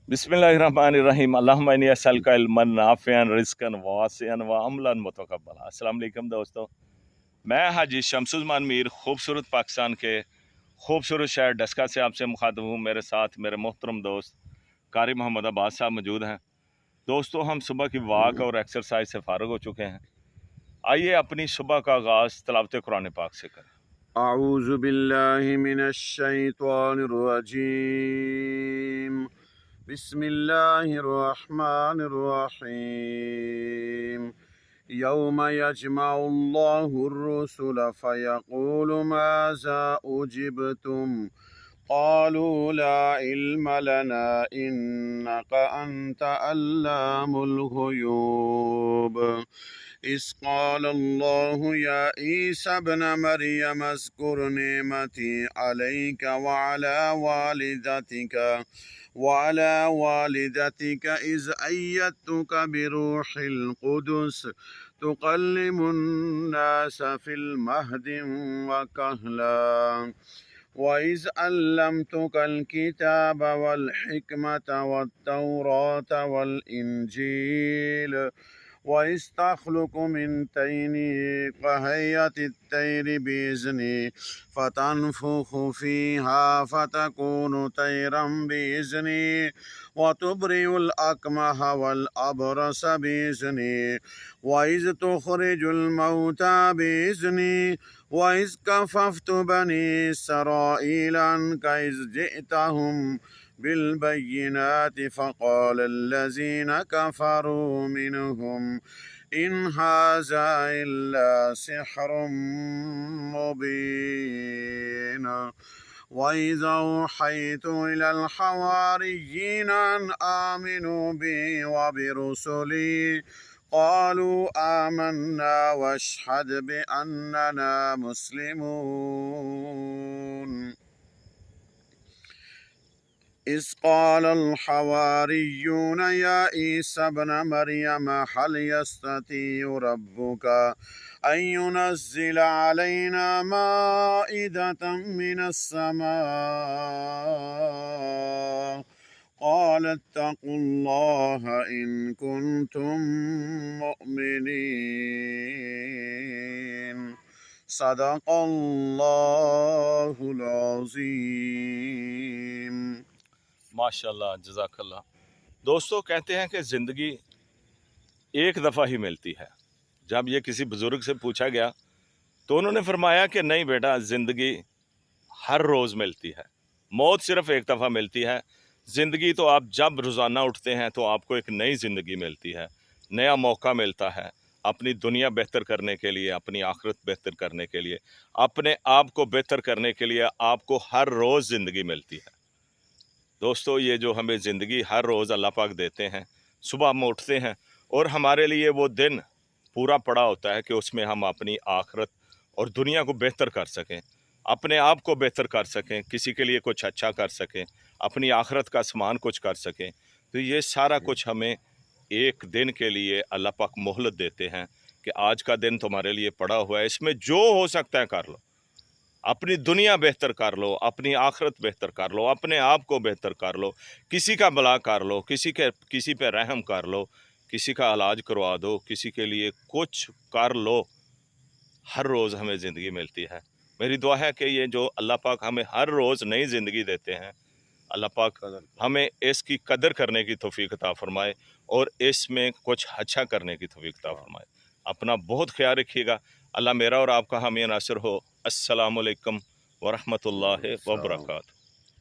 बिस्मिल्लाहिर्रहमानिर्रहीम अल्लाहुम्मा इन्नी अस्अलुका इल्मन नाफ़िअन रिज़्क़न वासिअन व अमलन मुतक़ब्बला। अस्सलाम वालेकुम दोस्तों, मैं हाजी शमसुज़्ज़मान मीर खूबसूरत पाकिस्तान के खूबसूरत शहर डस्का से आपसे मुखातब हूँ। मेरे साथ मेरे मोहतरम दोस्त कारी मोहम्मद अब्बास साहब मौजूद हैं। दोस्तों, हम सुबह की वॉक और एक्सरसाइज से फ़ारिग हो चुके हैं। आइए अपनी सुबह का आगाज़ तिलावत कुरान पाक से करें। अऊज़ु बिल्लाहि मिनश शैतानिर रजीम बिस्मिल्लाहिर रहमानिर रहीम यौम यजमउल्लाहुर रुसुल फयक़ूलु माज़ा उजिबतुम क़ालू ला इल्म लना इन्नका अन्त अल्लामुल ग़ुयूब इज़ क़ाल अल्लाहु या ईसा इब्न मरियम अज़्कुर निअमती अलैका वअला वालिदतिक इज़ अय्यदतुका बिरूहिल क़ुदुस तुकल्लिमुन नास फ़िल महदि व कहला वइज़ अल्लमतुकल किताब वल हिकमत वत्तौरात वल इंजील वइज़ तख़्लुक़ु मिन तैनि कहय्यति तैर बिइज़्नी फ़तन्फुख़ु फ़ीहा फ़तकूनु तैरन बिइज़्नी वतुबरिउल अकमह वल अबरस बिइज़्नी वइज़ तुख़रिजुल मौता बिइज़्नी वइज़ कफ़फ़्तु बनी इसराईल अन्का इज़ जि'तहुम बिलबय्यिनात फ़क़ाल अल्लज़ीन कफ़रू मिनहुम इन हाज़ा इल्ला सिह्रुम मुबीन वइज़ा औहयतु इलल हवारिय्यीन अन आमिनू बी व बिरुसुली क़ालू आमन्ना वशहद बिअन्नना मुस्लिमून इज़ क़ालल हवारिय्यून या ईसा इब्न मरियम हल यस्ततीउ रब्बुका अन युनज़्ज़िल अलैना माइदतम मिनस समा क़ाल इत्तक़ुल्लाह इन कुन्तुम मुअ्मिनीन सदक़ल्लाहुल अज़ीम। माशाअल्लाह, जज़ाकल्लाह। दोस्तों, कहते हैं कि ज़िंदगी एक दफ़ा ही मिलती है। जब ये किसी बुज़ुर्ग से पूछा गया तो उन्होंने फरमाया कि नहीं बेटा, ज़िंदगी हर रोज़ मिलती है, मौत सिर्फ़ एक दफ़ा मिलती है। ज़िंदगी तो आप जब रोज़ाना उठते हैं तो आपको एक नई ज़िंदगी मिलती है, नया मौका मिलता है अपनी दुनिया बेहतर करने के लिए, अपनी आखिरत बेहतर करने के लिए, अपने आप को बेहतर करने के लिए आपको हर रोज़ ज़िंदगी मिलती है। दोस्तों, ये जो हमें ज़िंदगी हर रोज़ अल्लाह पाक देते हैं, सुबह हम उठते हैं और हमारे लिए वो दिन पूरा पड़ा होता है कि उसमें हम अपनी आखिरत और दुनिया को बेहतर कर सकें, अपने आप को बेहतर कर सकें, किसी के लिए कुछ अच्छा कर सकें, अपनी आखिरत का सामान कुछ कर सकें। तो ये सारा कुछ हमें एक दिन के लिए अल्लाह पाक मोहलत देते हैं कि आज का दिन तुम्हारे लिए पड़ा हुआ है, इसमें जो हो सकता है कर लो। अपनी दुनिया बेहतर कर लो, अपनी आखिरत बेहतर कर लो, अपने आप को बेहतर कर लो, किसी का भला कर लो, किसी पे रहम कर लो, किसी का इलाज करवा दो, किसी के लिए कुछ कर लो। हर रोज़ हमें ज़िंदगी मिलती है। मेरी दुआ है कि ये जो अल्लाह पाक हमें हर रोज़ नई ज़िंदगी देते हैं, अल्लाह पाक हमें इसकी कदर करने की तौफीक अता फरमाए और इसमें कुछ अच्छा करने की तौफीक अता फरमाए। अपना बहुत ख्याल रखिएगा। अल्लाह मेरा और आपका हामी नासिर हो। अस्सलामु अलैकुम व रहमतुल्लाहि व बरकातहू।